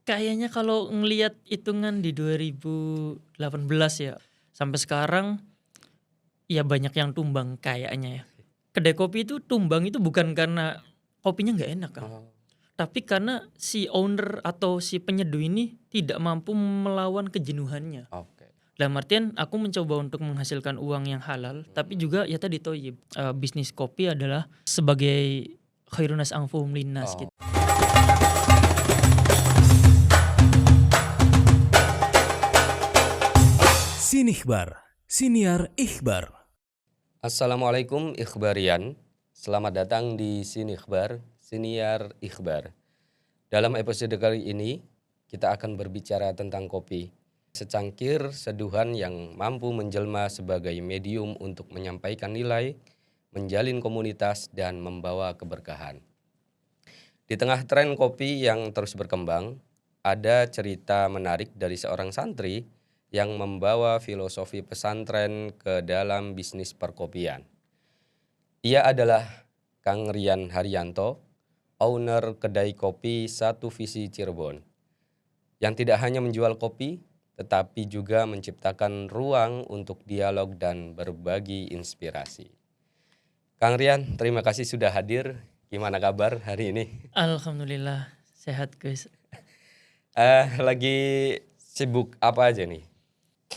Kayaknya kalau ngelihat hitungan di 2018 ya, sampai sekarang ya banyak yang tumbang kayaknya ya. Kedai kopi itu tumbang itu bukan karena kopinya nggak enak, Kang. Oh, Tapi karena si owner atau si penyeduh ini tidak mampu melawan kejenuhannya. oke. Dalam artian aku mencoba untuk menghasilkan uang yang halal, tapi juga ya tadi toyib. Bisnis kopi adalah sebagai khairun nas anfuhum linnas gitu. Oh. Sinihbar, Siniar Ikhbar. Assalamualaikum Ikhbarian. Selamat datang di Sini Ikhbar, Siniar Ikhbar. Dalam episode kali ini, kita akan berbicara tentang kopi. Secangkir seduhan yang mampu menjelma sebagai medium untuk menyampaikan nilai, menjalin komunitas, dan membawa keberkahan. Di tengah tren kopi yang terus berkembang, ada cerita menarik dari seorang santri yang membawa filosofi pesantren ke dalam bisnis perkopian. Ia adalah Kang Rian Haryanto, owner kedai kopi Satu Visi Cirebon, yang tidak hanya menjual kopi, tetapi juga menciptakan ruang untuk dialog dan berbagi inspirasi. Kang Rian, terima kasih sudah hadir. Gimana kabar hari ini? Alhamdulillah sehat guys. Lagi sibuk apa aja nih?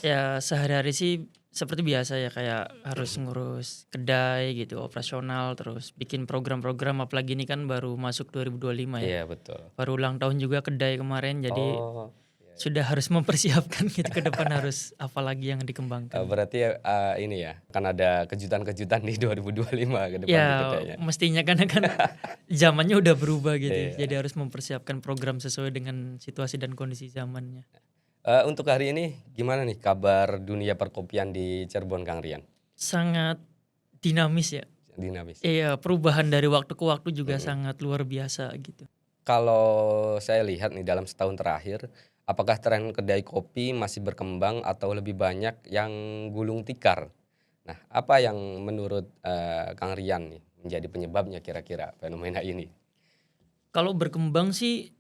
Ya sehari-hari sih seperti biasa ya, kayak harus ngurus kedai gitu, operasional, terus bikin program-program, apalagi ini kan baru masuk 2025 ya. Iya betul. Baru ulang tahun juga kedai kemarin, jadi Oh, sudah harus mempersiapkan gitu ke depan harus apa lagi yang dikembangkan. berarti ini ya, kan ada kejutan-kejutan di 2025 ke depan gitu Ya kayaknya. mestinya kan zamannya udah berubah gitu ya. Iya. Jadi harus mempersiapkan program sesuai dengan situasi dan kondisi zamannya. Untuk hari ini gimana nih kabar dunia perkopian di Cirebon, Kang Rian? Sangat dinamis ya. Dinamis. Iya, perubahan dari waktu ke waktu juga Mm-mm. sangat luar biasa gitu. Kalau saya lihat nih dalam setahun terakhir, apakah tren kedai kopi masih berkembang atau lebih banyak yang gulung tikar? Nah, apa yang menurut Kang Rian nih menjadi penyebabnya kira-kira fenomena ini? Kalau berkembang sih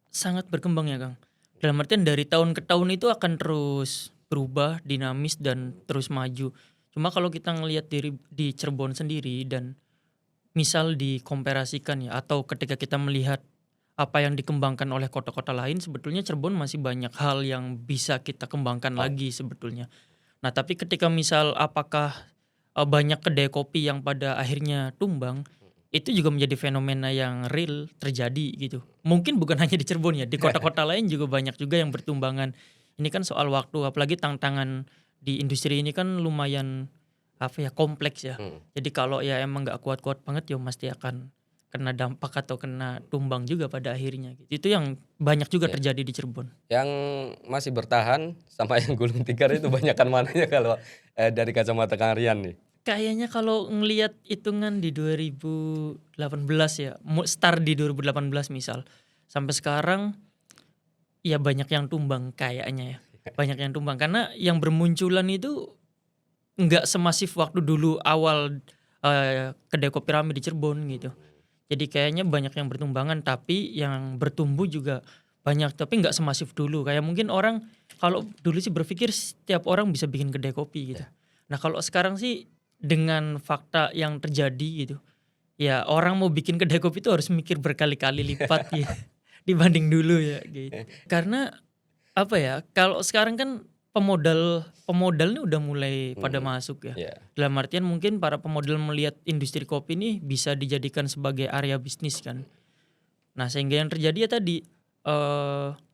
sangat berkembang ya, Kang. Dalam artian dari tahun ke tahun itu akan terus berubah, dinamis dan terus maju. Cuma kalau kita ngelihat di Cirebon sendiri dan misal dikomparasikan ya, atau ketika kita melihat apa yang dikembangkan oleh kota-kota lain, sebetulnya Cirebon masih banyak hal yang bisa kita kembangkan Oh, lagi sebetulnya. Nah, tapi ketika misal apakah banyak kedai kopi yang pada akhirnya tumbang, itu juga menjadi fenomena yang real terjadi gitu. Mungkin bukan hanya di Cirebon ya, di kota-kota lain juga banyak juga yang bertumbangan. Ini kan soal waktu, apalagi tantangan di industri ini kan lumayan apa ya, kompleks ya. mm. Jadi kalau ya emang nggak kuat-kuat banget ya pasti akan kena dampak atau kena tumbang juga pada akhirnya gitu. Itu yang banyak juga Ya. terjadi di Cirebon. Yang masih bertahan sama yang gulung tikar itu banyakan mananya kalau dari kacamata Kang Rian nih? Kayaknya kalau ngelihat hitungan di 2018 ya, start di 2018 misal, sampai sekarang ya banyak yang tumbang kayaknya ya. Banyak yang tumbang karena yang bermunculan itu nggak semasif waktu dulu awal kedai kopi rame di Cirebon gitu. Jadi kayaknya banyak yang bertumbangan, tapi yang bertumbuh juga banyak, tapi nggak semasif dulu. Kayak mungkin orang kalau dulu sih berpikir setiap orang bisa bikin kedai kopi gitu. Nah kalau sekarang sih dengan fakta yang terjadi gitu, ya orang mau bikin kedai kopi itu harus mikir berkali-kali lipat gitu dibanding dulu ya gitu. Karena apa ya, kalau sekarang kan pemodal ini udah mulai pada Mm, masuk ya. ya. Dalam artian mungkin para pemodal melihat industri kopi ini bisa dijadikan sebagai area bisnis kan. Nah sehingga yang terjadi ya tadi,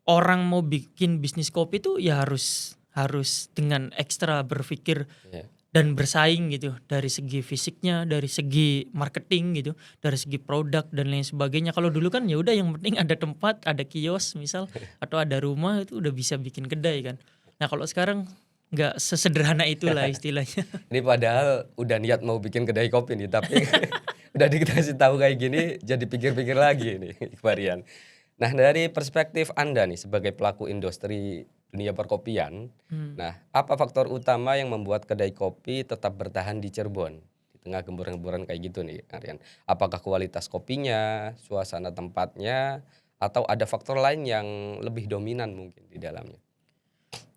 orang mau bikin bisnis kopi tuh ya harus harus dengan ekstra berpikir Ya. dan bersaing gitu, dari segi fisiknya, dari segi marketing gitu, dari segi produk dan lain sebagainya. Kalau dulu kan ya udah yang penting ada tempat, ada kios misal atau ada rumah itu udah bisa bikin kedai kan. Nah kalau sekarang nggak sesederhana itulah istilahnya. Ini padahal udah niat mau bikin kedai kopi nih, tapi udah dikasih tahu kayak gini, jadi pikir-pikir lagi nih, Iqbarian. Nah, dari perspektif Anda nih sebagai pelaku industri dunia perkopian, Hmm. nah apa faktor utama yang membuat kedai kopi tetap bertahan di Cirebon di tengah gemburan-gemburan kayak gitu nih, Aryan? Apakah kualitas kopinya, suasana tempatnya, atau ada faktor lain yang lebih dominan mungkin di dalamnya?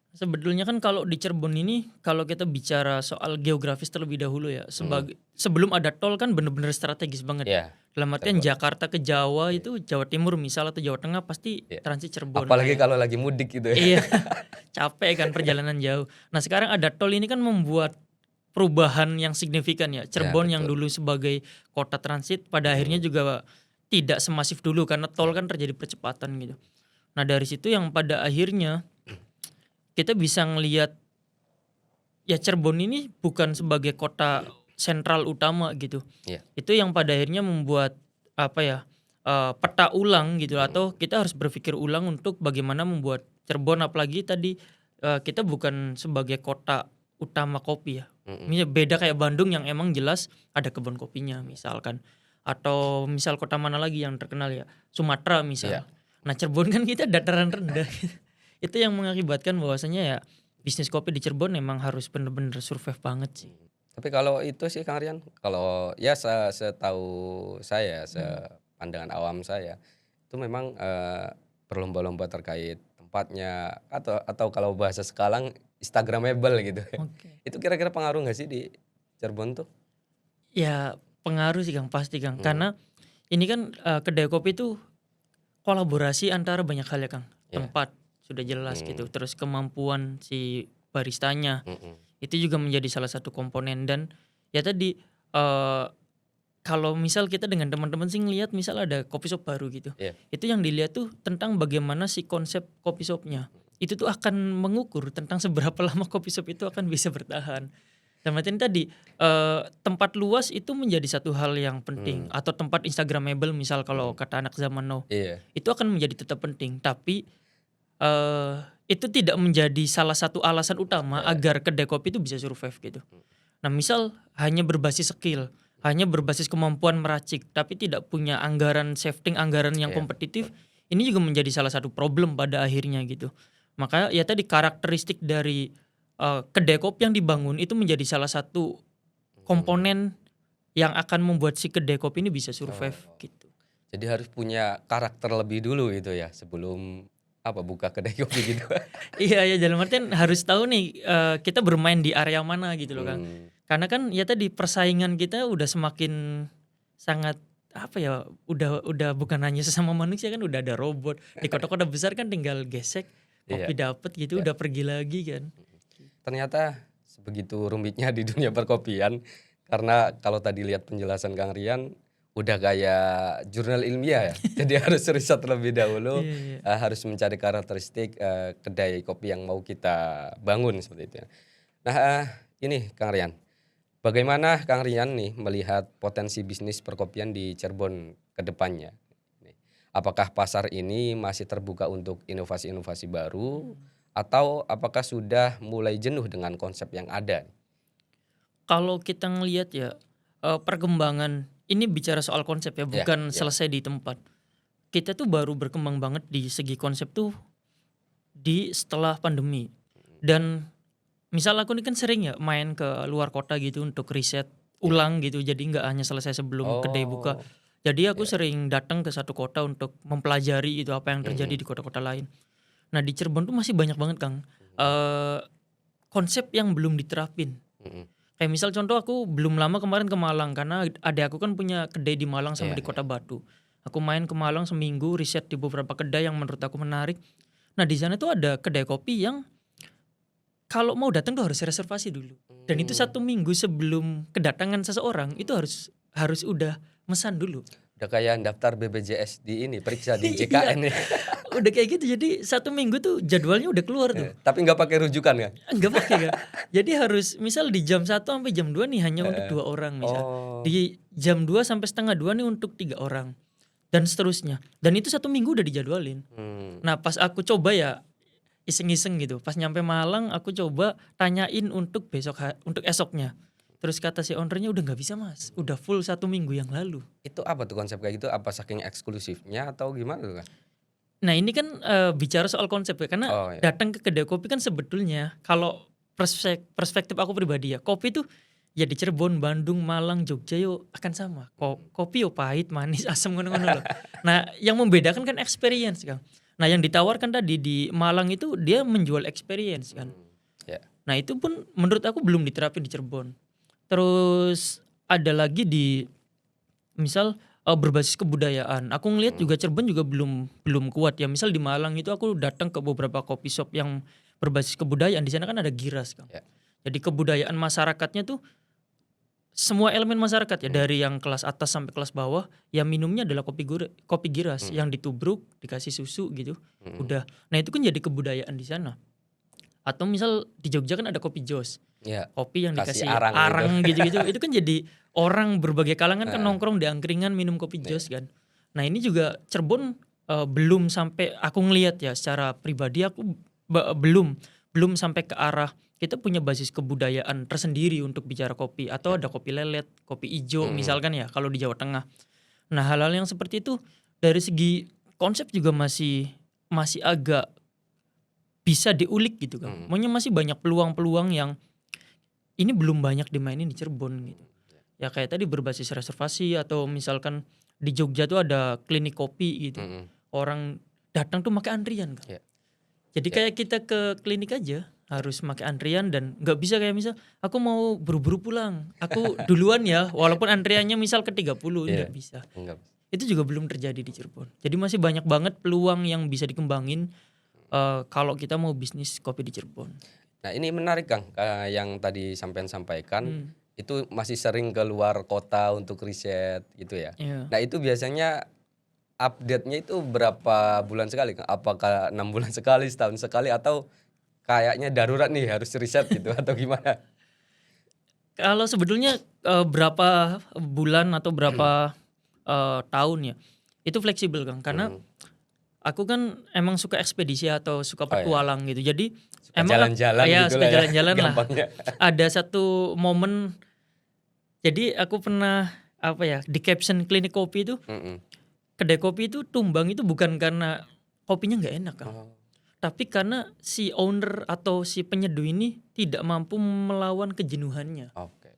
Sebetulnya kan kalau di Cirebon ini kalau kita bicara soal geografis terlebih dahulu ya, sebelum ada tol kan bener-bener strategis banget. Ya, Dalam artian Cirebon. Jakarta ke Jawa itu Jawa Timur misal atau Jawa Tengah pasti Iya. transit Cirebon. Apalagi kayak. kalau lagi mudik gitu ya. Iya, capek kan perjalanan jauh. Nah sekarang ada tol ini kan membuat perubahan yang signifikan ya. Cirebon yang betul. dulu sebagai kota transit pada akhirnya juga tidak semasif dulu karena tol kan terjadi percepatan gitu. Nah dari situ yang pada akhirnya kita bisa ngelihat ya Cirebon ini bukan sebagai kota sentral utama gitu. Iya. Itu yang pada akhirnya membuat apa ya peta ulang gitu atau kita harus berpikir ulang untuk bagaimana membuat Cirebon apalagi tadi kita bukan sebagai kota utama kopi ya. Misalnya beda kayak Bandung yang emang jelas ada kebun kopinya misalkan atau misal kota mana lagi yang terkenal ya Sumatera misal. Iya. Nah Cirebon kan kita dataran rendah. Itu yang mengakibatkan bahwasanya ya bisnis kopi di Cirebon memang harus bener-bener survive banget sih. Tapi kalau itu sih Kang Rian, kalau ya setahu saya, sepandangan awam saya, itu memang berlomba-lomba terkait tempatnya atau kalau bahasa sekarang Instagramable gitu. Oke. Itu kira-kira pengaruh nggak sih di Cirebon tuh? Ya pengaruh sih Kang pasti Kang. Karena ini kan kedai kopi itu kolaborasi antara banyak hal ya Kang. Ya. Tempat sudah jelas gitu. Terus kemampuan si baristanya Mm-mm. itu juga menjadi salah satu komponen dan ya tadi kalau misal kita dengan teman-teman sih ngelihat misal ada kopi shop baru gitu. Iya. Itu yang dilihat tuh tentang bagaimana si konsep kopi shopnya. Itu tuh akan mengukur tentang seberapa lama kopi shop itu akan bisa bertahan. Dan artian tadi tempat luas itu menjadi satu hal yang penting atau tempat Instagramable misal kalau kata anak zaman now. Iya. Itu akan menjadi tetap penting tapi itu tidak menjadi salah satu alasan utama agar kedai kopi itu bisa survive gitu. Nah misal hanya berbasis skill, hanya berbasis kemampuan meracik, tapi tidak punya anggaran shifting, anggaran yang kompetitif, ini juga menjadi salah satu problem pada akhirnya gitu. Maka ya tadi karakteristik dari kedai kopi yang dibangun itu menjadi salah satu komponen yang akan membuat si kedai kopi ini bisa survive gitu. Jadi harus punya karakter lebih dulu gitu ya sebelum buka kedai kopi gitu. Iya ya dalam artian harus tahu nih kita bermain di area mana gitu loh Kang. Karena kan ya tadi persaingan kita udah semakin sangat udah bukan hanya sesama manusia kan udah ada robot. Di kota-kota besar kan tinggal gesek kopi dapet gitu udah pergi lagi kan. Ternyata sebegitu rumitnya di dunia perkopian karena kalau tadi lihat penjelasan Kang Rian udah kayak jurnal ilmiah ya. Jadi harus riset terlebih dahulu, harus mencari karakteristik kedai kopi yang mau kita bangun seperti itu. Nah, ini Kang Rian. Bagaimana Kang Rian nih melihat potensi bisnis perkopian di Cirebon ke depannya? Apakah pasar ini masih terbuka untuk inovasi-inovasi baru atau apakah sudah mulai jenuh dengan konsep yang ada? Kalau kita ngelihat ya perkembangan ini bicara soal konsep ya bukan selesai di tempat. Kita tuh baru berkembang banget di segi konsep tuh di setelah pandemi. Dan misal aku ini kan sering ya main ke luar kota gitu untuk riset ulang gitu. Jadi nggak hanya selesai sebelum kedai buka. Jadi aku sering datang ke satu kota untuk mempelajari itu apa yang terjadi di kota-kota lain. Nah di Cirebon tuh masih banyak banget Kang konsep yang belum diterapin. Kayak misal contoh aku belum lama kemarin ke Malang karena adik aku kan punya kedai di Malang sama di Kota Batu. Aku main ke Malang seminggu riset di beberapa kedai yang menurut aku menarik. Nah di sana tuh ada kedai kopi yang kalau mau datang tuh harus reservasi dulu. Dan itu 1 minggu sebelum kedatangan seseorang itu harus udah mesan dulu. Udah kayak daftar BPJS di ini periksa di JKN ya. Udah kayak gitu jadi 1 minggu tuh jadwalnya udah keluar tuh. Tapi nggak pakai rujukan ya? Nggak pakai kan. Jadi harus misal di jam 1 sampai jam 2 nih hanya untuk 2 orang misal. Di jam 2 sampai setengah 2 nih untuk 3 orang. Dan seterusnya. Dan itu 1 minggu udah dijadwalin. Nah pas aku coba ya iseng-iseng gitu. Pas nyampe Malang aku coba tanyain untuk untuk esoknya. Terus kata si ownernya udah nggak bisa mas. Udah full 1 minggu yang lalu. Itu apa tuh konsep kayak gitu? Apa saking eksklusifnya atau gimana tuh kan? Nah ini kan bicara soal konsep ya. Karena datang ke kedai kopi kan sebetulnya kalau perspektif aku pribadi ya. Kopi tuh ya di Cirebon, Bandung, Malang, Jogja yo akan sama. Kopi yo pahit, manis, asam ngono-ngono loh. Nah, yang membedakan kan experience Kang. Nah, yang ditawarkan tadi di Malang itu dia menjual experience kan. Ya. Nah, itu pun menurut aku belum diterapin di Cirebon. Terus ada lagi di misal berbasis kebudayaan. Aku ngelihat juga Cirebon juga belum kuat ya. Misal di Malang itu aku datang ke beberapa coffee shop yang berbasis kebudayaan. Di sana kan ada giras Kang. Ya. Jadi kebudayaan masyarakatnya tuh semua elemen masyarakat ya dari yang kelas atas sampai kelas bawah ya minumnya adalah kopi giras yang ditubruk dikasih susu gitu. Udah. Nah, itu kan jadi kebudayaan di sana. Atau misal di Jogja kan ada kopi jos. Ya. Kopi yang Kasih dikasih arang arang gitu-gitu. Itu kan jadi orang berbagai kalangan kan nongkrong di angkringan minum kopi jos kan. Nah, ini juga Cirebon belum sampai aku ngelihat ya secara pribadi aku belum sampai ke arah kita punya basis kebudayaan tersendiri untuk bicara kopi atau ada kopi lelet, kopi ijo misalkan ya kalau di Jawa Tengah. Nah, hal-hal yang seperti itu dari segi konsep juga masih agak bisa diulik gitu kan. Pokoknya masih banyak peluang-peluang yang ini belum banyak dimainin di Cirebon gitu. Ya kayak tadi berbasis reservasi atau misalkan di Jogja tuh ada klinik kopi gitu. Orang datang tuh pakai antrian kan. Jadi kayak kita ke klinik aja harus pakai antrian dan nggak bisa kayak misal aku mau buru-buru pulang. Aku duluan ya walaupun antriannya misal ke 30 nggak bisa. Itu juga belum terjadi di Cirebon. Jadi masih banyak banget peluang yang bisa dikembangin kalau kita mau bisnis kopi di Cirebon. Nah, ini menarik Kang, yang tadi sampean sampaikan itu masih sering keluar kota untuk riset gitu ya. Iya. Nah, itu biasanya update-nya itu berapa bulan sekali Kang? Apakah 6 bulan sekali, setahun sekali atau kayaknya darurat nih harus riset gitu atau gimana? Kalau sebetulnya berapa bulan atau berapa tahun ya itu fleksibel Kang karena aku kan emang suka ekspedisi atau suka petualang gitu. Jadi Suka emang jalan-jalan ya gitu suka lah ya, jalan-jalan lah. gampangnya. Ada satu momen jadi aku pernah apa ya di caption klinik kopi itu kedai kopi itu tumbang itu bukan karena kopinya nggak enak Kang. Tapi karena si owner atau si penyeduh ini tidak mampu melawan kejenuhannya. Oke.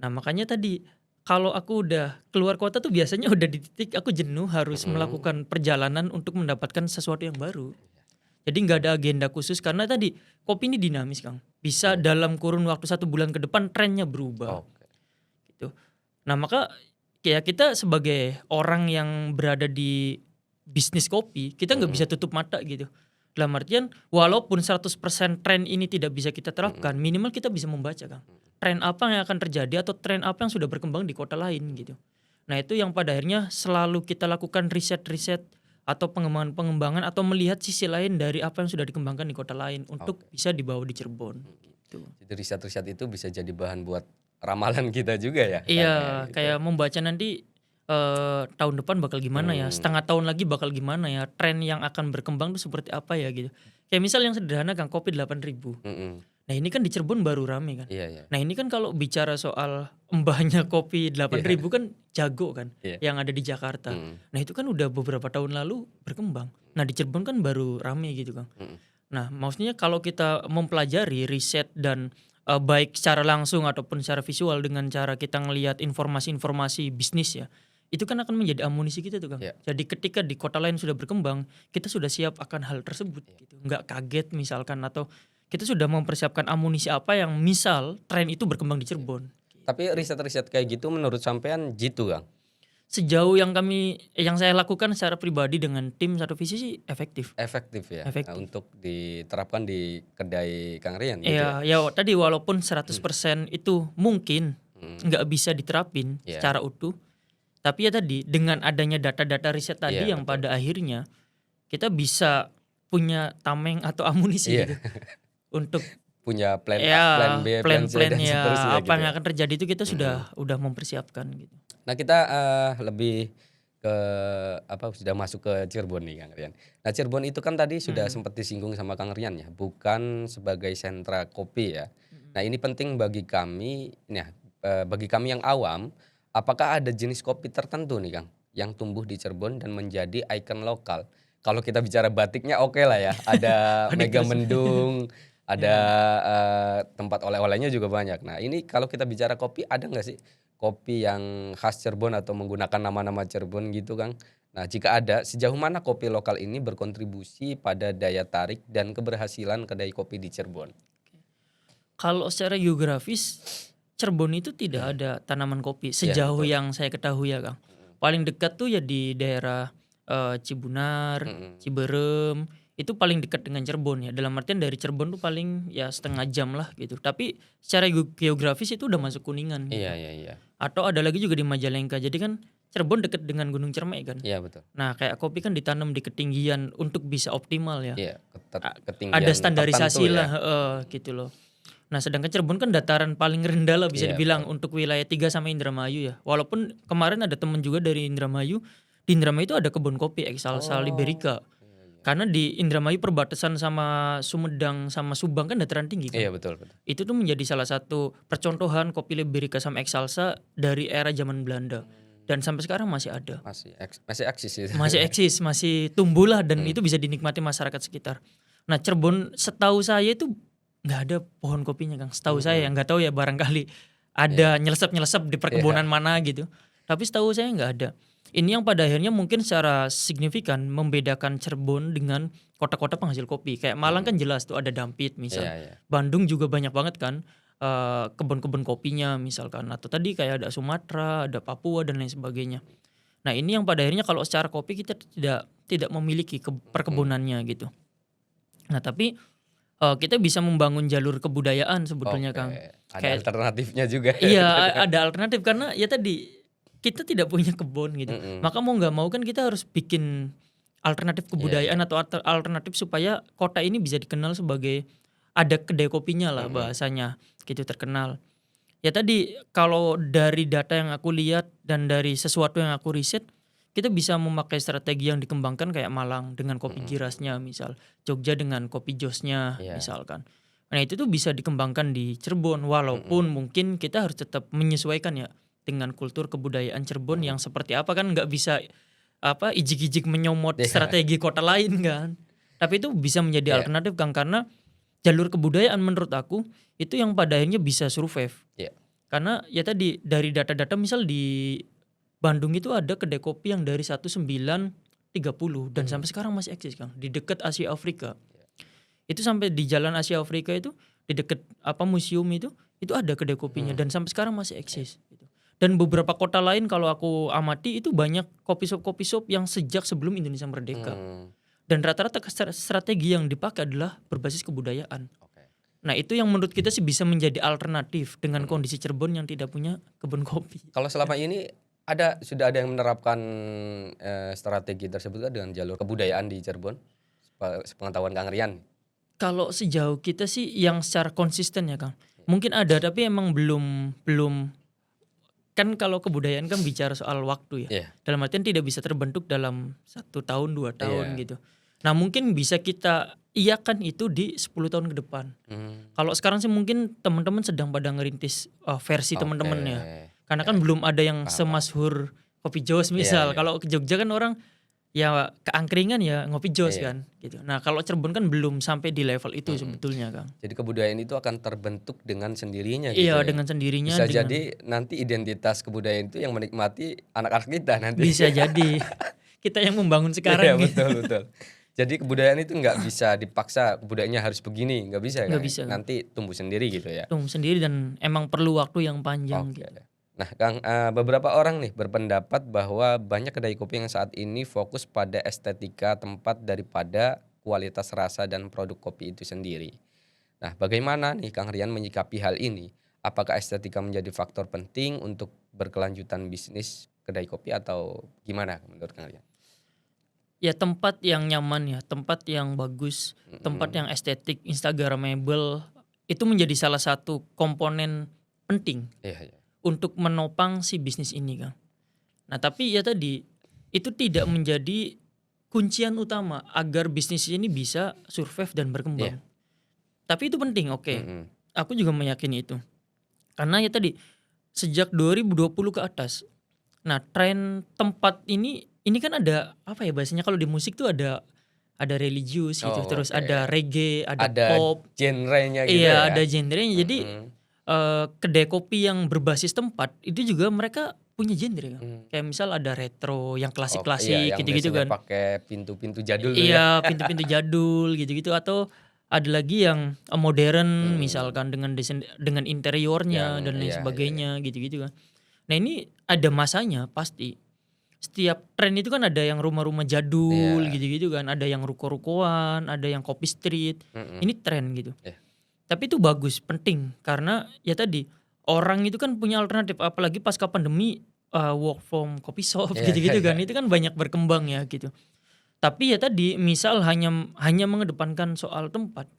Nah, makanya tadi kalau aku udah keluar kota tuh biasanya udah di titik aku jenuh harus melakukan perjalanan untuk mendapatkan sesuatu yang baru. Jadi nggak ada agenda khusus karena tadi kopi ini dinamis Kang. Bisa dalam kurun waktu 1 bulan ke depan trennya berubah. Oke. Gitu. Nah, maka ya kita sebagai orang yang berada di bisnis kopi kita nggak bisa tutup mata gitu. Dalam artian walaupun 100% tren ini tidak bisa kita terapkan, minimal kita bisa membaca Kang. Tren apa yang akan terjadi atau tren apa yang sudah berkembang di kota lain gitu. Nah, itu yang pada akhirnya selalu kita lakukan riset-riset atau pengembangan atau melihat sisi lain dari apa yang sudah dikembangkan di kota lain untuk bisa dibawa di Cirebon gitu. Jadi riset-riset itu bisa jadi bahan buat ramalan kita juga ya? Iya, Gitu. kayak membaca nanti tahun depan bakal gimana ya, setengah tahun lagi bakal gimana ya, tren yang akan berkembang tuh seperti apa ya gitu. Kayak misal yang sederhana Kang, kopi 8.000. Nah, ini kan di Cirebon baru rame kan. Iya. Nah, ini kan kalau bicara soal mbahnya kopi 8.000 kan jago kan yang ada di Jakarta. Nah, itu kan udah beberapa tahun lalu berkembang. Nah, di Cirebon kan baru rame gitu Kang. Nah, maksudnya kalau kita mempelajari riset dan baik secara langsung ataupun secara visual dengan cara kita ngelihat informasi-informasi bisnis ya, itu kan akan menjadi amunisi kita tuh Kang. Jadi ketika di kota lain sudah berkembang, kita sudah siap akan hal tersebut gitu. Nggak kaget misalkan atau kita sudah mempersiapkan amunisi apa yang misal tren itu berkembang di Cirebon. Tapi riset-riset kayak gitu menurut sampean jitu Kang? Sejauh yang saya lakukan secara pribadi dengan tim satu visi sih efektif. Efektif ya. Efektif. Nah, untuk diterapkan di kedai Kang Rian gitu ya. Iya, ya tadi walaupun 100% itu mungkin nggak bisa diterapin secara utuh. Tapi ya tadi dengan adanya data-data riset tadi yang pada akhirnya kita bisa punya tameng atau amunisi gitu. Untuk punya plan A, plan B, plan C dan ya seterusnya apa gitu yang ya. akan terjadi itu kita udah mempersiapkan gitu. Nah, kita lebih ke sudah masuk ke Cirebon nih Kang Rian. Nah, Cirebon itu kan tadi sudah sempat disinggung sama Kang Rian ya, bukan sebagai sentra kopi ya. Nah, ini penting bagi kami yang awam, apakah ada jenis kopi tertentu nih Kang yang tumbuh di Cirebon dan menjadi ikon lokal? Kalau kita bicara batiknya oke lah ya, ada Mega Mendung, ada tempat oleh-olehnya juga banyak. Nah ini kalau kita bicara kopi, ada nggak sih kopi yang khas Cirebon atau menggunakan nama-nama Cirebon gitu Kang? Nah jika ada, sejauh mana kopi lokal ini berkontribusi pada daya tarik dan keberhasilan kedai kopi di Cirebon? Kalau secara geografis Cirebon itu tidak ada tanaman kopi Iya, sejauh betul. yang saya ketahui ya Kang. Paling dekat tuh ya di daerah Cibunar, Mm-mm. Ciberem, itu paling dekat dengan Cirebon ya. Dalam artian dari Cirebon tuh paling ya setengah jam lah gitu. Tapi secara geografis itu udah masuk Kuningan gitu. Iya, iya, iya. Atau ada lagi juga di Majalengka. Jadi kan Cirebon dekat dengan Gunung Cermai kan. Iya betul. Nah kayak kopi kan ditanam di ketinggian untuk bisa optimal ya. Iya, ketinggian Ada tertentu standarisasi ya. lah gitu loh. Nah sedangkan Cirebon kan dataran paling rendah lah bisa Iya, dibilang untuk wilayah 3 sama Indramayu ya. Walaupun kemarin ada temen juga dari Indramayu. Di Indramayu itu ada kebun kopi Excelsa Liberica. Karena di Indramayu perbatasan sama Sumedang sama Subang kan dataran tinggi kan. Iya betul, betul. Itu tuh menjadi salah satu percontohan kopi Liberica sama Excelsa dari era zaman Belanda. Dan sampai sekarang masih ada. Masih eksis itu. Masih eksis, masih tumbuh lah dan itu bisa dinikmati masyarakat sekitar. Nah Cirebon setahu saya itu nggak ada pohon kopinya Kang. Setahu saya nggak tahu ya barangkali ada nyelesep-nyelesep di perkebunan mana gitu. Tapi setahu saya nggak ada. Ini yang pada akhirnya mungkin secara signifikan membedakan Cirebon dengan kota-kota penghasil kopi. Kayak Malang kan jelas tuh ada Dampit misal. Iya, iya. Bandung juga banyak banget kan kebun-kebun kopinya misalkan. Atau tadi kayak ada Sumatera, ada Papua dan lain sebagainya. Nah ini yang pada akhirnya kalau secara kopi kita tidak memiliki perkebunannya gitu. Nah tapi kita bisa membangun jalur kebudayaan sebetulnya Oke, Kang. ada Kayak alternatifnya juga. iya ada alternatif karena ya tadi kita tidak punya kebun gitu. Maka mau nggak mau kan kita harus bikin alternatif kebudayaan atau alternatif supaya kota ini bisa dikenal sebagai ada kedai kopinya lah bahasanya gitu terkenal. Ya tadi kalau dari data yang aku lihat dan dari sesuatu yang aku riset kita bisa memakai strategi yang dikembangkan kayak Malang dengan kopi girasnya misal, Jogja dengan kopi josnya misalkan. Nah itu tuh bisa dikembangkan di Cirebon walaupun mungkin kita harus tetap menyesuaikan ya dengan kultur kebudayaan Cirebon yang seperti apa kan nggak bisa ijik-ijik menyomot strategi kota lain kan. Tapi itu bisa menjadi alternatif Kang karena jalur kebudayaan menurut aku itu yang pada akhirnya bisa survive. Iya. Karena ya tadi dari data-data misal di Bandung itu ada kedai kopi yang dari 1930 dan sampai sekarang masih eksis Kang di dekat Asia Afrika. Itu sampai di Jalan Asia Afrika itu di dekat museum itu ada kedai kopinya dan sampai sekarang masih eksis gitu. Dan beberapa kota lain kalau aku amati itu banyak kopi shop yang sejak sebelum Indonesia merdeka. Dan rata-rata strategi yang dipakai adalah berbasis kebudayaan. Nah itu yang menurut kita sih bisa menjadi alternatif dengan kondisi Cirebon yang tidak punya kebun kopi. Kalau selama ini sudah ada yang menerapkan strategi tersebut dengan jalur kebudayaan di Cirebon, sepengetahuan Kang Rian? Kalau sejauh kita sih yang secara konsisten ya Kang, mungkin ada tapi emang belum kan kalau kebudayaan kan bicara soal waktu ya. Dalam artian tidak bisa terbentuk dalam 1 tahun 2 tahun gitu. Nah mungkin bisa kita iakan itu di 10 tahun ke depan. Kalau sekarang sih mungkin teman-teman sedang pada ngerintis versi teman-temannya. Karena kan belum ada yang semasyhur kopi jos misal. Kalau ke Jogja kan orang ya keangkringan ya ngopi jos kan gitu. Nah kalau Cirebon kan belum sampai di level itu sebetulnya Kang. Jadi kebudayaan itu akan terbentuk dengan sendirinya gitu Iya ya? dengan sendirinya. Bisa jadi nanti identitas kebudayaan itu yang menikmati anak-anak kita nanti. Bisa jadi kita yang membangun Iya sekarang gitu. betul. Jadi kebudayaan itu nggak bisa dipaksa kebudayaannya harus begini, nggak bisa kan? Nggak bisa. Nanti tumbuh sendiri gitu ya? Tumbuh sendiri dan emang perlu waktu yang panjang gitu. Nah Kang, beberapa orang nih berpendapat bahwa banyak kedai kopi yang saat ini fokus pada estetika tempat daripada kualitas rasa dan produk kopi itu sendiri. Nah bagaimana nih Kang Rian menyikapi hal ini? Apakah estetika menjadi faktor penting untuk berkelanjutan bisnis kedai kopi atau gimana menurut Kang Rian? Ya tempat yang nyaman ya, tempat yang bagus, tempat yang estetik, instagramable itu menjadi salah satu komponen penting. Iya. Untuk menopang si bisnis ini Kang. Nah tapi ya tadi itu tidak menjadi kuncian utama agar bisnis ini bisa survive dan berkembang. Tapi itu penting Aku juga meyakini itu. Karena ya tadi sejak 2020 ke atas. Nah tren tempat ini kan ada bahasanya kalau di musik tuh ada ada religius gitu, Oh, terus oke. ada reggae, ada Ada pop. genrenya gitu Iya, ya. ada genrenya. Jadi kedai kopi yang berbasis tempat itu juga mereka punya genre kan. Kayak misal ada retro yang Iya, klasik-klasik yang gitu-gitu biasanya kan. pakai pintu-pintu jadul tuh ya. Iya, pintu-pintu jadul gitu-gitu, atau ada lagi yang modern misalkan dengan desain, dengan interiornya Yang dan lain iya. sebagainya gitu-gitu kan. Nah, ini ada masanya pasti. Setiap tren itu kan ada yang rumah-rumah jadul Iya. gitu-gitu kan, ada yang ruko-rukoan, ada yang kopi street. Ini tren gitu. Iya. Tapi itu bagus, penting karena ya tadi orang itu kan punya alternatif, apalagi pasca pandemi work from coffee shop Iya, gitu-gitu iya, kan. Itu kan banyak berkembang ya gitu. Tapi ya tadi misal hanya mengedepankan soal tempat.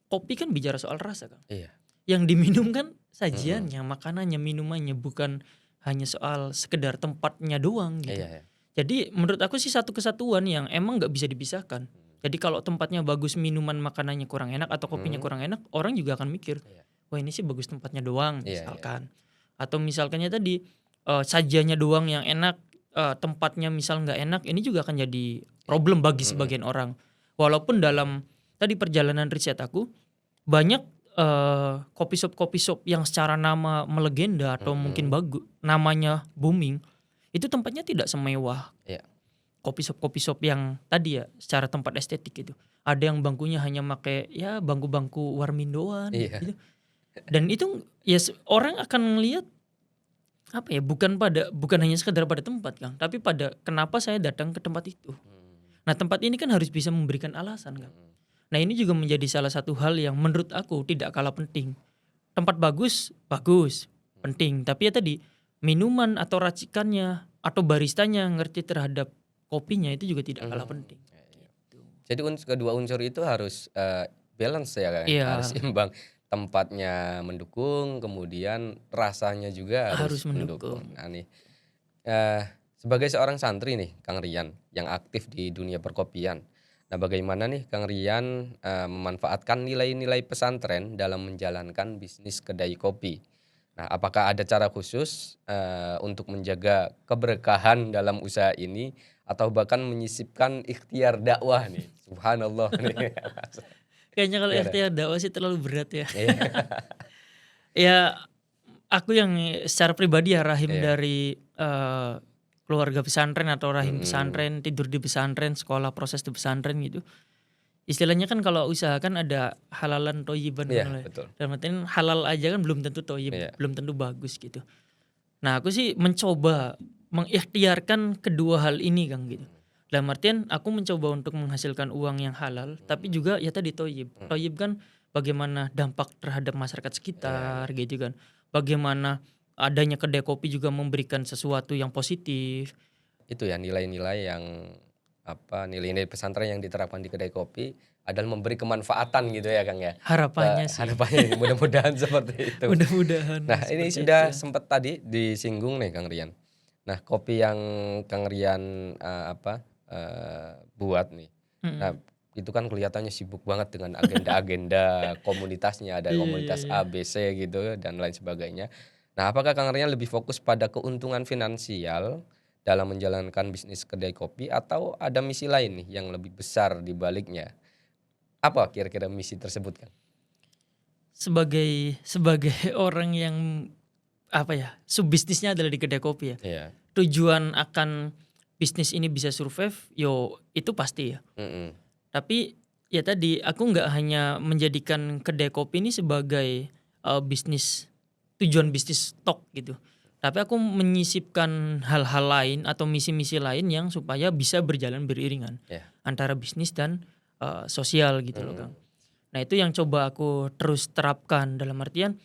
Kopi kan bicara soal rasa kan. Iya. Yang diminum kan sajiannya, makanannya, minumannya, bukan hanya soal sekedar tempatnya doang gitu. Iya. Jadi menurut aku sih satu kesatuan yang emang nggak bisa dipisahkan. Jadi kalau tempatnya bagus, minuman makanannya kurang enak atau kopinya kurang enak, orang juga akan mikir, Iya. wah ini sih bagus tempatnya doang Iya, misalkan. Atau misalkannya tadi sajiannya doang yang enak, tempatnya misal nggak enak, ini juga akan jadi problem bagi sebagian orang. Walaupun dalam tadi perjalanan riset aku banyak kopi shop yang secara nama melegenda atau mungkin bagus, namanya booming, itu tempatnya tidak semewah Iya. kopi shop yang tadi ya secara tempat estetik gitu. Ada yang bangkunya hanya pakai ya bangku-bangku warmindoan Iya. gitu. Dan itu ya orang akan ngelihat apa ya, bukan hanya sekedar pada tempat Kang, tapi pada kenapa saya datang ke tempat itu. Nah, tempat ini kan harus bisa memberikan alasan Kang. Nah, ini juga menjadi salah satu hal yang menurut aku tidak kalah penting. Tempat bagus, penting. Tapi ya tadi minuman atau racikannya atau baristanya ngerti terhadap kopinya itu juga tidak kalah penting. Jadi kedua unsur itu harus balance ya kan, Iya. harus imbang. Tempatnya mendukung, kemudian rasanya juga harus Harus mendukung. Nah nih, sebagai seorang santri nih Kang Rian yang aktif di dunia perkopian. Nah, bagaimana nih Kang Rian memanfaatkan nilai-nilai pesantren dalam menjalankan bisnis kedai kopi? Nah, apakah ada cara khusus untuk menjaga keberkahan dalam usaha ini atau bahkan menyisipkan ikhtiar dakwah nih? Subhanallah nih. Kayaknya kalau Gimana? ikhtiar dakwah sih terlalu berat ya. Iya. Ya aku yang secara pribadi ya rahim Iya. dari keluarga pesantren atau rahim pesantren, tidur di pesantren, sekolah proses di pesantren gitu. Istilahnya kan kalau usaha kan ada halalan toyiban Iya, kan lah. betul. Dalam artian halal aja kan belum tentu toyib, Iya. belum tentu bagus gitu. Nah, aku sih mencoba mengikhtiarkan kedua hal ini Kang gitu. Dalam artian aku mencoba untuk menghasilkan uang yang halal, tapi juga ya tadi toyib. Toyib kan bagaimana dampak terhadap masyarakat sekitar gitu kan. Bagaimana adanya kedai kopi juga memberikan sesuatu yang positif. Itu ya nilai-nilai yang nilai-nilai pesantren yang diterapkan di kedai kopi adalah memberi kemanfaatan gitu ya Kang ya. Harapannya sih. Harapannya mudah-mudahan seperti itu. Mudah-mudahan. Nah, ini seperti sudah itu. sempat tadi disinggung nih Kang Rian. Nah, kopi yang Kang Rian buat nih. Nah, itu kan kelihatannya sibuk banget dengan agenda-agenda komunitasnya, ada Iya, komunitas iya. A, B, C gitu dan lain sebagainya. Nah, apakah Kang Rian lebih fokus pada keuntungan finansial dalam menjalankan bisnis kedai kopi atau ada misi lain nih yang lebih besar di baliknya? Apa kira-kira misi tersebut Kang? Sebagai orang yang apa ya, subbisnisnya adalah di kedai kopi ya. Iya. Tujuan akan bisnis ini bisa survive, yo itu pasti ya. Mm-mm. Tapi ya tadi aku nggak hanya menjadikan kedai kopi ini sebagai bisnis, tujuan bisnis stok gitu. Tapi aku menyisipkan hal-hal lain atau misi-misi lain yang supaya bisa berjalan beriringan Iya. antara bisnis dan sosial gitu loh Kang. Nah, itu yang coba aku terus terapkan dalam artian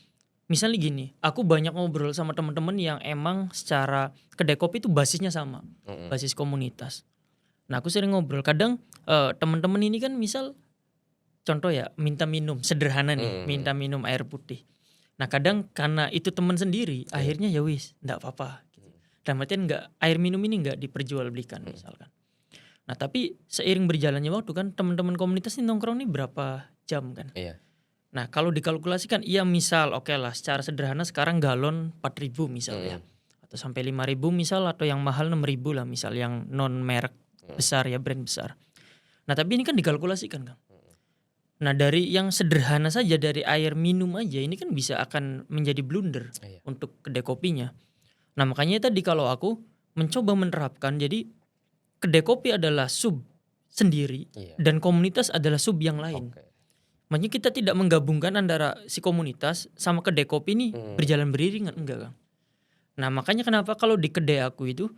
misalnya gini, aku banyak ngobrol sama teman-teman yang emang secara kedai kopi itu basisnya sama, basis komunitas. Nah, aku sering ngobrol. Kadang teman-teman ini kan misal contoh ya minta minum sederhana nih, minta minum air putih. Nah, kadang karena itu teman sendiri, akhirnya ya wis, enggak apa-apa. Gitu. Dalam artian air minum ini enggak diperjualbelikan misalkan. Nah, tapi seiring berjalannya waktu kan teman-teman komunitas ini nongkrong nih berapa jam kan. Iya. Nah, kalau dikalkulasikan iya misal oke lah secara sederhana sekarang galon 4.000 misal ya. Atau sampai 5.000 misal, atau yang mahal 6.000 lah misal yang non merek besar ya, brand besar. Nah tapi ini kan dikalkulasikan Kang. Nah dari yang sederhana saja, dari air minum aja ini kan bisa akan menjadi blunder Iya. untuk kedai kopinya. Nah makanya tadi kalau aku mencoba menerapkan, jadi kedai kopi adalah sub sendiri Iya. dan komunitas adalah sub yang lain. Oke. Makanya kita tidak menggabungkan antara si komunitas sama kedai kopi ini berjalan beriringan, enggak Kang. Nah makanya kenapa kalau di kedai aku itu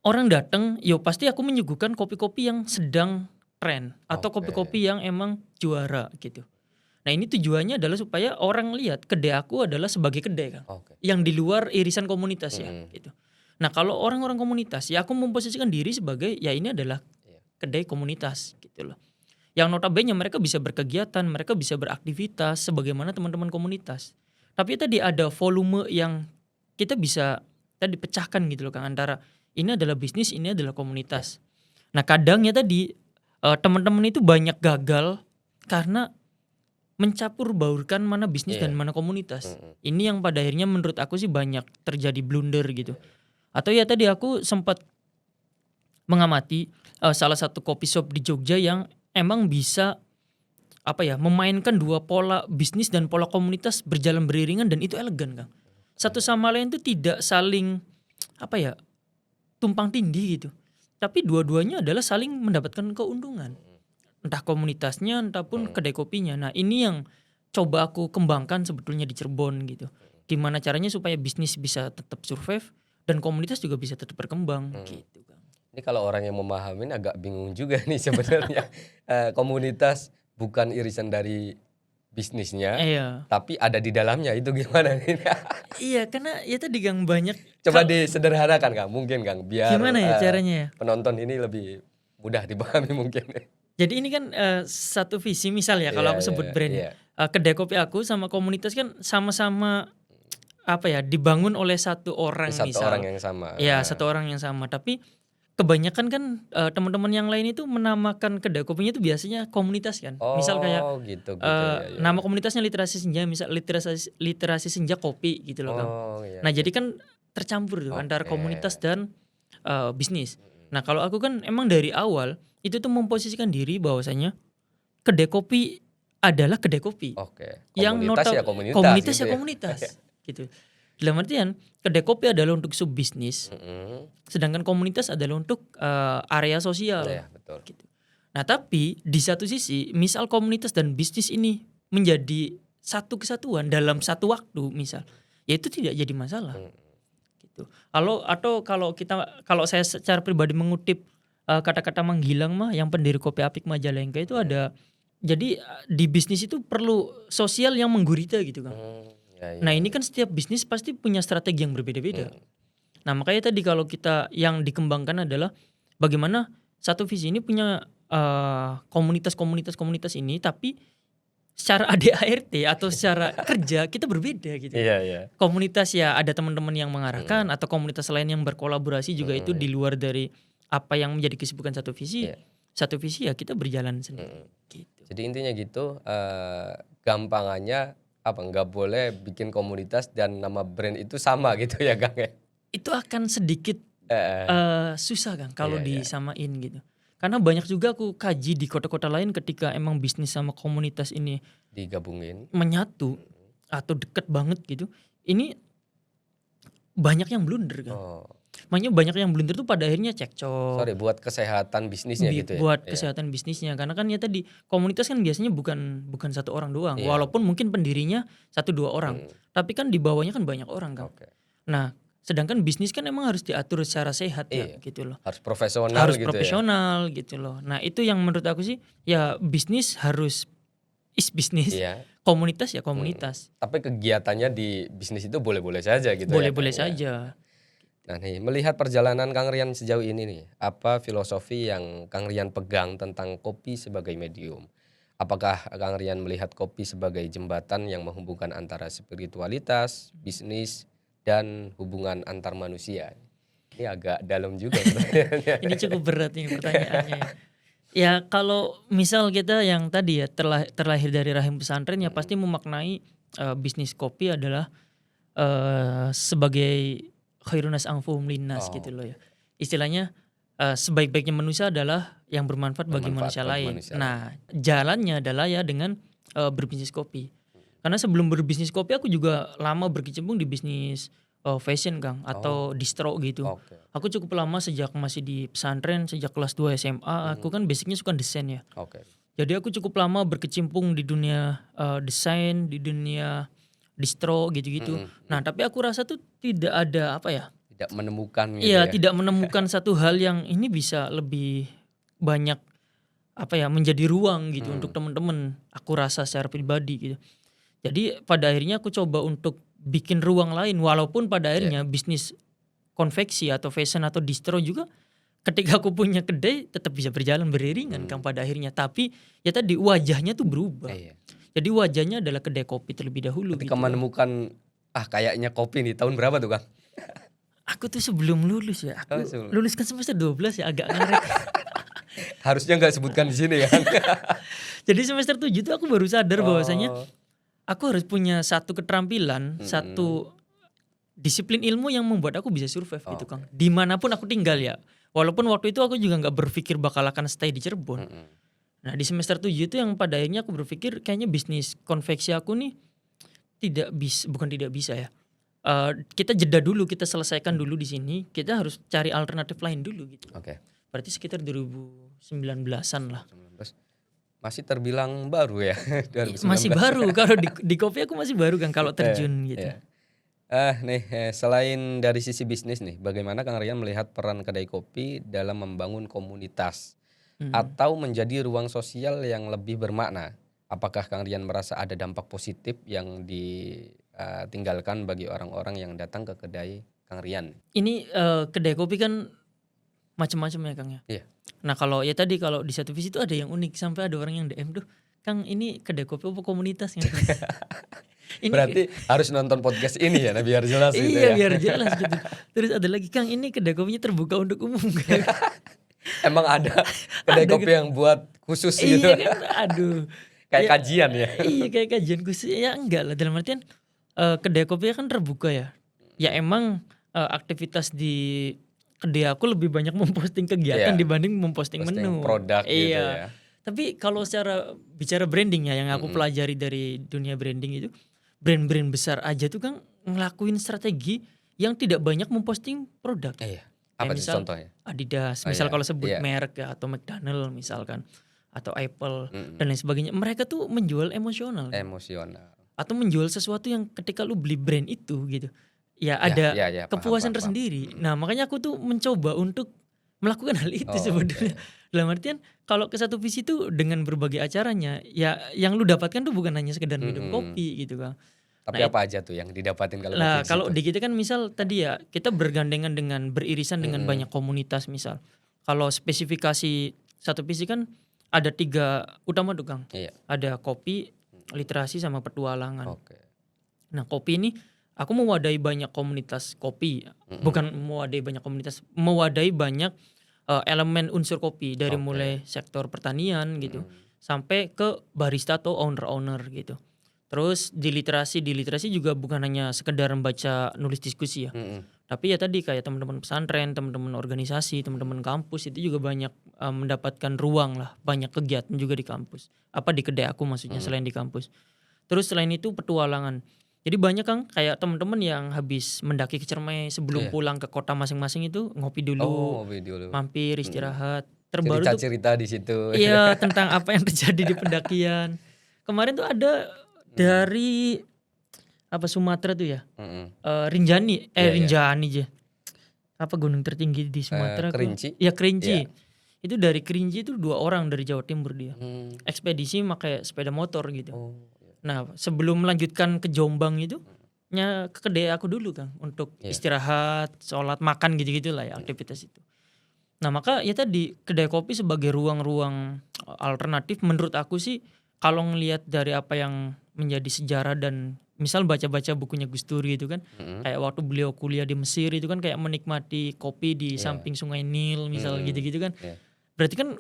orang datang, yo pasti aku menyuguhkan kopi-kopi yang sedang tren atau Oke. kopi-kopi yang emang juara gitu. Nah ini tujuannya adalah supaya orang lihat kedai aku adalah sebagai kedai Kang, Oke. yang di luar irisan komunitas ya gitu. Nah kalau orang-orang komunitas ya aku memposisikan diri sebagai ya ini adalah kedai komunitas gitu loh. Yang notabene mereka bisa berkegiatan, mereka bisa beraktivitas sebagaimana teman-teman komunitas. Tapi tadi ada volume yang kita bisa tadi pecahkan gitu loh Kang, antara ini adalah bisnis, ini adalah komunitas. Nah kadangnya tadi teman-teman itu banyak gagal karena mencampur baurkan mana bisnis dan mana komunitas. Ini yang pada akhirnya menurut aku sih banyak terjadi blunder gitu. Atau ya tadi aku sempat mengamati salah satu coffee shop di Jogja yang emang bisa memainkan dua pola bisnis dan pola komunitas berjalan beriringan dan itu elegan Kang. Satu sama lain itu tidak saling tumpang tindih gitu. Tapi dua-duanya adalah saling mendapatkan keuntungan. Entah komunitasnya, entah pun kedai kopinya. Nah ini yang coba aku kembangkan sebetulnya di Cirebon gitu. Gimana caranya supaya bisnis bisa tetap survive dan komunitas juga bisa tetap berkembang gitu Kang. Ini kalau orang yang memahamin agak bingung juga nih sebenarnya. Komunitas bukan irisan dari bisnisnya, Iya. tapi ada di dalamnya, itu gimana nih? Iya karena ya tadi Kang banyak. Coba disederhanakan Kang, mungkin Kang, biar Gimana ya caranya ya? penonton ini lebih mudah dipahami mungkin. Jadi ini kan satu visi misal ya kalau Iya, aku sebut iya, brand iya. kedai kopi aku sama komunitas kan sama-sama dibangun oleh satu orang Satu misal. orang yang sama. Ya satu orang yang sama, tapi kebanyakan kan teman-teman yang lain itu menamakan kedai kopinya itu biasanya komunitas kan. Misal kayak gitu ya, ya. nama komunitasnya literasi senja, misal literasi senja kopi gitu loh Kang. Iya. Nah jadi kan tercampur tuh antara komunitas dan bisnis. Nah kalau aku kan emang dari awal itu tuh memposisikan diri bahwasanya kedai kopi adalah kedai kopi. Oke. Yang Komunitas ya komunitas. komunitas gitu ya ya. komunitas gitu. Dalam artian kedai kopi adalah untuk sub bisnis, sedangkan komunitas adalah untuk area sosial. Iya, betul. Gitu. Nah tapi di satu sisi misal komunitas dan bisnis ini menjadi satu kesatuan dalam satu waktu misal, ya itu tidak jadi masalah. Gitu. Kalau saya secara pribadi mengutip kata-kata Manggilang mah yang pendiri Kopi Apik Majalengka itu ada, jadi di bisnis itu perlu sosial yang menggurita gitu Kang. Ya, ya. Nah ini kan setiap bisnis pasti punya strategi yang berbeda-beda. Nah makanya tadi kalau kita yang dikembangkan adalah bagaimana satu visi ini punya komunitas ini, tapi secara ADART atau secara kerja kita berbeda gitu. Iya, iya. Komunitas ya ada teman-teman yang mengarahkan atau komunitas lain yang berkolaborasi juga itu di luar dari apa yang menjadi kesibukan satu visi. Iya. Satu visi ya kita berjalan sendiri. Gitu. Jadi intinya gitu, gampangannya nggak boleh bikin komunitas dan nama brand itu sama gitu ya Kang ya? Itu akan sedikit susah Kang kalau Iya, iya. disamain gitu. Karena banyak juga aku kaji di kota-kota lain ketika emang bisnis sama komunitas ini Digabungin. menyatu atau deket banget gitu. Ini banyak yang blunder Kang. Oh, Makanya banyak yang blunder tuh pada akhirnya cekcok. sorry, buat kesehatan bisnisnya gitu ya? Buat Iya. kesehatan bisnisnya, karena kan ya tadi komunitas kan biasanya bukan satu orang doang, Iya. walaupun mungkin pendirinya 1-2 orang, tapi kan di bawahnya kan banyak orang Kang. Oke. Nah sedangkan bisnis kan emang harus diatur secara sehat Iya. ya gitu loh, Harus profesional harus gitu profesional gitu loh. Nah itu yang menurut aku sih ya bisnis harus bisnis, ya? Iya. komunitas ya komunitas, Tapi kegiatannya di bisnis itu boleh-boleh saja gitu ya? boleh-boleh Kang, ya? saja. Nah nih, melihat perjalanan Kang Rian sejauh ini nih, apa filosofi yang Kang Rian pegang tentang kopi sebagai medium? Apakah Kang Rian melihat kopi sebagai jembatan yang menghubungkan antara spiritualitas, bisnis, dan hubungan antar manusia? Ini agak dalam juga pertanyaannya. Ini cukup berat nih pertanyaannya. Ya kalau misal kita yang tadi ya terlahir dari rahim pesantren ya pasti memaknai bisnis kopi adalah sebagai khairunas angfuhum linnas gitu loh ya. Istilahnya sebaik-baiknya manusia adalah yang bermanfaat bagi Bermanfaat manusia bagi lain. manusia Nah, jalannya adalah ya dengan berbisnis kopi. Karena sebelum berbisnis kopi aku juga lama berkecimpung di bisnis fashion Kang atau distro gitu. Oke. Aku cukup lama sejak masih di pesantren, sejak kelas 2 SMA. Aku kan basicnya suka desain ya. Oke. Jadi aku cukup lama berkecimpung di dunia desain, di dunia distro gitu-gitu. Nah, tapi aku rasa tuh tidak ada apa ya? Tidak menemukan gitu Iya, ya. tidak menemukan satu hal yang ini bisa lebih banyak apa ya, menjadi ruang gitu untuk teman-teman. Aku rasa secara pribadi gitu. Jadi pada akhirnya aku coba untuk bikin ruang lain, walaupun pada akhirnya bisnis konveksi atau fashion atau distro juga ketika aku punya kedai tetap bisa berjalan beriringan Kang pada akhirnya. Tapi ya tadi wajahnya tuh berubah. Iya. Jadi wajahnya adalah kedai kopi terlebih dahulu Ketika gitu. menemukan kayaknya kopi nih tahun berapa tuh Kang? Aku tuh sebelum lulus ya, aku sebelum. lulus kan semester 12 ya, agak ngerek. Harusnya nggak sebutkan di sini kan. Jadi semester 7 tuh aku baru sadar bahwasanya Oh. aku harus punya satu keterampilan, satu disiplin ilmu yang membuat aku bisa survive gitu Kang. Dimanapun aku tinggal ya. Walaupun waktu itu aku juga nggak berpikir bakal akan stay di Cirebon. Nah di semester 7 itu yang pada akhirnya aku berpikir kayaknya bisnis konveksi aku nih bukan tidak bisa ya. Kita jeda dulu, kita selesaikan dulu di sini. Kita harus cari alternatif lain dulu gitu. Oke. Berarti sekitar 2019-an lah. 19. Masih terbilang baru ya. 2019. Masih baru kalau di kopi aku masih baru kan kalau terjun gitu. Iya. Selain dari sisi bisnis nih, bagaimana Kang Rian melihat peran kedai kopi dalam membangun komunitas atau menjadi ruang sosial yang lebih bermakna? Apakah Kang Rian merasa ada dampak positif yang ditinggalkan bagi orang-orang yang datang ke kedai Kang Rian? Ini kedai kopi kan macam-macam ya Kang ya. Iya. Nah kalau ya tadi kalau di satu visi itu ada yang unik sampai ada orang yang DM tuh, Kang ini kedai kopi apa komunitas ya? Ini Berarti harus nonton podcast ini ya, biar jelas gitu iya ya. biar jelas gitu. Terus ada lagi Kang ini kedai kopinya terbuka untuk umum kan? Emang ada kedai kopi yang buat khusus gitu. Iya kan, aduh. Kayak Ya, kajian ya. Iya kayak kajian khusus ya enggak lah dalam artian kedai kopi kan terbuka ya. Ya emang aktivitas di kedai aku lebih banyak memposting kegiatan Iya. dibanding memposting Posting menu. produk gitu Iya. ya. Tapi kalau secara bicara branding ya yang aku pelajari dari dunia branding itu, brand-brand besar aja tuh kan ngelakuin strategi yang tidak banyak memposting produk. Iya. Kayak Apa sih misal contohnya? Adidas, Oh misal iya, kalau sebut iya. merek ya, atau McDonald misalkan, atau Apple dan lain sebagainya. Mereka tuh menjual emosional Emosional. atau menjual sesuatu yang ketika lu beli brand itu gitu, ya ada ya, paham, kepuasan paham. tersendiri. Nah makanya aku tuh mencoba untuk melakukan hal itu sebenarnya. Dalam artian kalau ke satu visi tuh dengan berbagai acaranya, ya yang lu dapatkan tuh bukan hanya sekedar minum kopi gitu Kang. Tapi Nah, apa aja tuh yang didapatin kalau Nah kopi di kalau situ? di kita kan misal tadi ya kita bergandengan dengan beririsan dengan banyak komunitas misal. Kalau spesifikasi satu visi kan ada 3 utama tuh Kang. Iya. Ada kopi, literasi sama petualangan. Oke. Nah kopi ini aku mewadahi banyak komunitas kopi. Bukan mewadahi banyak komunitas, mewadahi banyak elemen unsur kopi dari mulai sektor pertanian gitu sampai ke barista atau owner-owner gitu. Terus di literasi juga bukan hanya sekedar membaca nulis diskusi ya. Tapi ya tadi kayak teman-teman pesantren, teman-teman organisasi, teman-teman kampus itu juga banyak mendapatkan ruang lah, banyak kegiatan juga di kampus. Apa di kedai aku maksudnya selain di kampus. Terus selain itu petualangan. Jadi banyak Kang kayak teman-teman yang habis mendaki ke Cermai sebelum pulang ke kota masing-masing itu ngopi dulu, Video dulu. mampir istirahat. Terbaru tuh Cerita-cerita di situ. iya tentang apa yang terjadi di pendakian. Kemarin tuh ada dari apa Sumatera tuh ya, Rinjani, Rinjani aja. Apa gunung tertinggi di Sumatera? Kerinci. Ya Kerinci. Itu dari Kerinci itu 2 orang dari Jawa Timur dia. Ekspedisi pakai sepeda motor gitu. Nah sebelum melanjutkan ke Jombang itu, ke kedai aku dulu Kang untuk istirahat, sholat, makan gitu-gitu lah ya aktivitas itu. Nah maka ya tadi kedai kopi sebagai ruang-ruang alternatif menurut aku sih kalau ngelihat dari apa yang menjadi sejarah dan misal baca-baca bukunya Gus Dur gitu kan, kayak waktu beliau kuliah di Mesir itu kan kayak menikmati kopi di samping Sungai Nil misal gitu-gitu kan. Berarti kan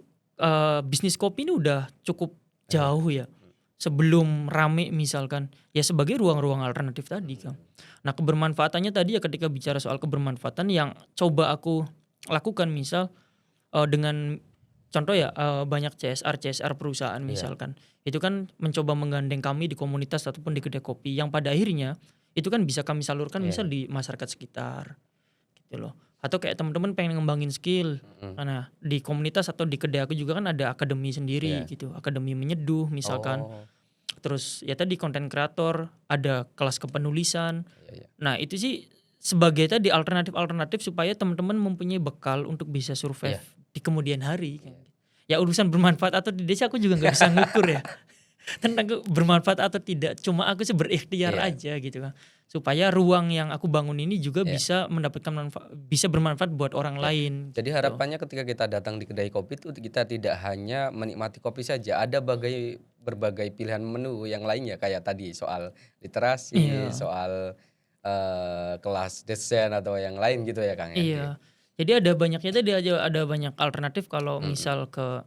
bisnis kopi ini udah cukup jauh ya sebelum rame misalkan ya sebagai ruang-ruang alternatif tadi Kang. Nah kebermanfaatannya tadi ya ketika bicara soal kebermanfaatan yang coba aku lakukan misal dengan contoh ya banyak CSR perusahaan misalkan itu kan mencoba menggandeng kami di komunitas ataupun di kedai kopi yang pada akhirnya itu kan bisa kami salurkan misal di masyarakat sekitar gitu loh. Atau kayak teman-teman pengen ngembangin skill. Nah, di komunitas atau di kedai aku juga kan ada akademi sendiri gitu. Akademi menyeduh misalkan. Terus ya tadi konten kreator, ada kelas kepenulisan. Nah, itu sih sebagai tadi alternatif supaya teman-teman mempunyai bekal untuk bisa survive di kemudian hari. Ya urusan bermanfaat atau tidak sih aku juga nggak bisa ngukur ya. Tentang bermanfaat atau tidak, cuma aku sih berikhtiar aja gitu kan. Supaya ruang yang aku bangun ini juga bisa mendapatkan bisa bermanfaat buat orang lain. Jadi gitu. harapannya ketika kita datang di kedai kopi itu kita tidak hanya menikmati kopi saja, ada berbagai pilihan menu yang lainnya kayak tadi soal literasi, soal kelas desain atau yang lain gitu ya Kang ya. Iya. Jadi ada banyak alternatif kalau misal ke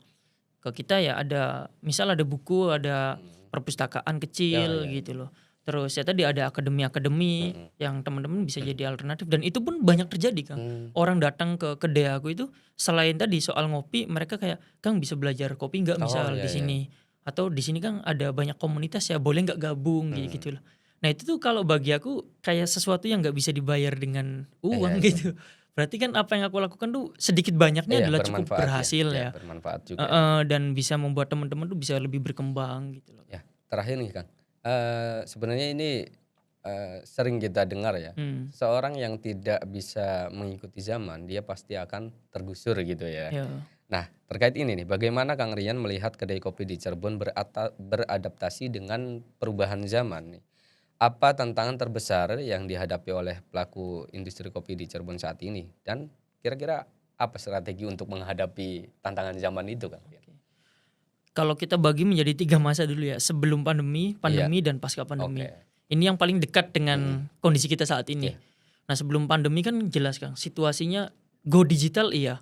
kita ya ada misal ada buku, ada perpustakaan kecil gitu loh. Terus ya tadi ada akademi-akademi yang teman-teman bisa jadi alternatif dan itu pun banyak terjadi Kang. Orang datang ke kedai aku itu selain tadi soal ngopi mereka kayak Kang bisa belajar kopi nggak misal di sini atau di sini Kang ada banyak komunitas ya boleh nggak gabung gitu loh. Nah itu tuh kalau bagi aku kayak sesuatu yang nggak bisa dibayar dengan uang gitu. Berarti kan apa yang aku lakukan tuh sedikit banyaknya adalah cukup berhasil ya. Bermanfaat juga. Dan bisa membuat teman-teman tuh bisa lebih berkembang gitu loh. Ya, terakhir nih Kang. Sebenarnya ini sering kita dengar ya. Seorang yang tidak bisa mengikuti zaman, dia pasti akan tergusur gitu ya. Nah, terkait ini nih, bagaimana Kang Rian melihat kedai kopi di Cirebon beradaptasi dengan perubahan zaman nih? Apa tantangan terbesar yang dihadapi oleh pelaku industri kopi di Cirebon saat ini? Dan kira-kira apa strategi untuk menghadapi tantangan zaman itu Kang? Kalau kita bagi menjadi 3 masa dulu ya, sebelum pandemi dan pasca pandemi. Ini yang paling dekat dengan kondisi kita saat ini. Nah sebelum pandemi kan jelas Kang, situasinya go digital iya,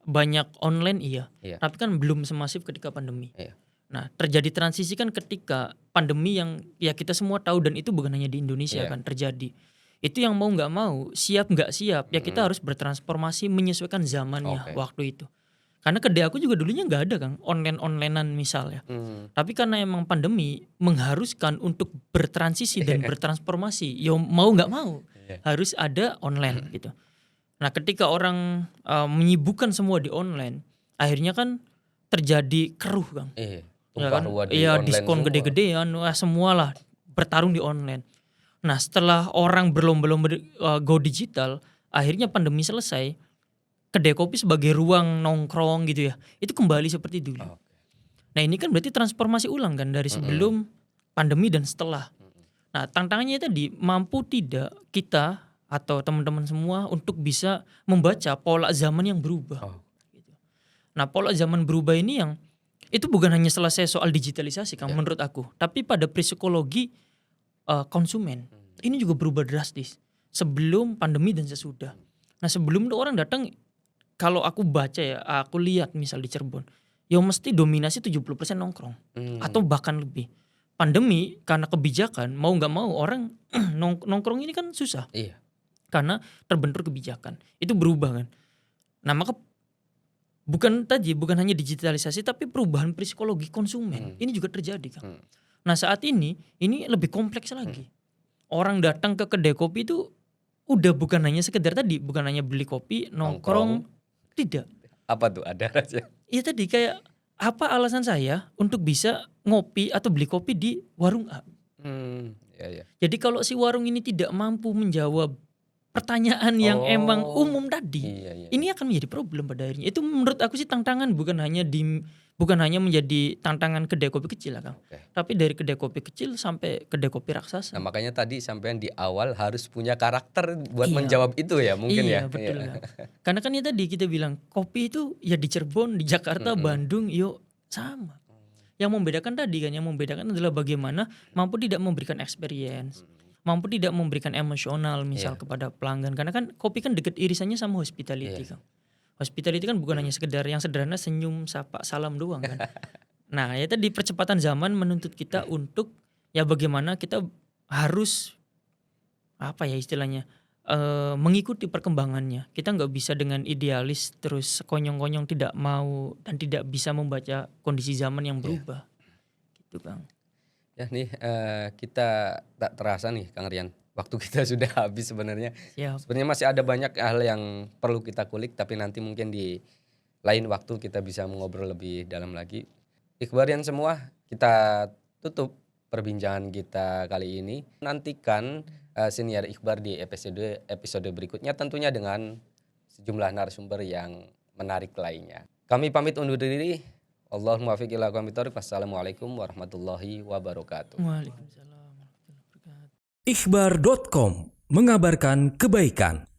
banyak online iya, tapi kan belum semasif ketika pandemi. Nah terjadi transisi kan ketika pandemi yang ya kita semua tahu dan itu bukan hanya di Indonesia kan terjadi. Itu yang mau nggak mau, siap nggak siap ya kita harus bertransformasi menyesuaikan zamannya waktu itu. Karena kedai aku juga dulunya nggak ada Kang, onlinean misalnya. Tapi karena emang pandemi mengharuskan untuk bertransisi dan bertransformasi, ya mau nggak mau harus ada online gitu. Nah ketika orang menyibukkan semua di online, akhirnya kan terjadi keruh Kang. Ya kan? Iya diskon gede-gedean, semualah bertarung di online. Nah setelah orang berlomba-lomba go digital, akhirnya pandemi selesai. Kedai kopi sebagai ruang nongkrong gitu ya, itu kembali seperti dulu. Nah ini kan berarti transformasi ulang kan dari sebelum pandemi dan setelah. Nah tantangannya tadi mampu tidak kita atau teman-teman semua untuk bisa membaca pola zaman yang berubah. Gitu. Nah pola zaman berubah ini yang itu bukan hanya selesai soal digitalisasi kan menurut aku, tapi pada psikologi konsumen ini juga berubah drastis sebelum pandemi dan sesudah. Nah sebelum itu orang datang, kalau aku baca ya, aku lihat misal di Cirebon, ya mesti dominasi 70% nongkrong atau bahkan lebih. Pandemi karena kebijakan mau nggak mau orang nongkrong ini kan susah. Karena terbentur kebijakan. Itu berubah kan. Nah, maka bukan hanya digitalisasi tapi perubahan psikologi konsumen. Ini juga terjadi kan. Nah, saat ini lebih kompleks lagi. Orang datang ke kedai kopi itu udah bukan hanya sekedar tadi, bukan hanya beli kopi, nongkrong. Tidak. Apa tuh ada rahasia? Iya tadi kayak apa alasan saya untuk bisa ngopi atau beli kopi di warung A? Jadi kalau si warung ini tidak mampu menjawab pertanyaan yang emang umum tadi, ini akan menjadi problem pada akhirnya. Itu menurut aku sih tantangan bukan hanya menjadi tantangan kedai kopi kecil lah Kang. Tapi dari kedai kopi kecil sampai kedai kopi raksasa. Nah makanya tadi sampean di awal harus punya karakter buat menjawab itu ya mungkin ya. Betul Kang. Karena kan ya tadi kita bilang kopi itu ya di Cirebon, di Jakarta, Bandung, yuk sama. Yang membedakan tadi kan, yang membedakan adalah bagaimana mampu tidak memberikan experience. Mampu tidak memberikan emosional misal kepada pelanggan. Karena kan kopi kan deket irisannya sama hospitality Kang. Hospitality kan bukan hanya sekedar yang sederhana senyum, sapa, salam doang kan. Nah ya tadi percepatan zaman menuntut kita untuk ya bagaimana kita harus apa ya istilahnya mengikuti perkembangannya. Kita nggak bisa dengan idealis terus konyong-konyong tidak mau dan tidak bisa membaca kondisi zaman yang berubah. Gitu Kang. Ya nih kita tak terasa nih Kang Rian. Waktu kita sudah habis sebenarnya. Siap. Sebenarnya masih ada banyak hal yang perlu kita kulik tapi nanti mungkin di lain waktu kita bisa mengobrol lebih dalam lagi. Ikhbarian semua, kita tutup perbincangan kita kali ini. Nantikan Siniar Ikhbar di episode berikutnya tentunya dengan sejumlah narasumber yang menarik lainnya. Kami pamit undur diri. Allahumma muwaffiq ila aqwamit thoriq. Wassalamualaikum warahmatullahi wabarakatuh. Waalaikumsalam warahmatullahi wabarakatuh. Ikhbar.com mengabarkan kebaikan.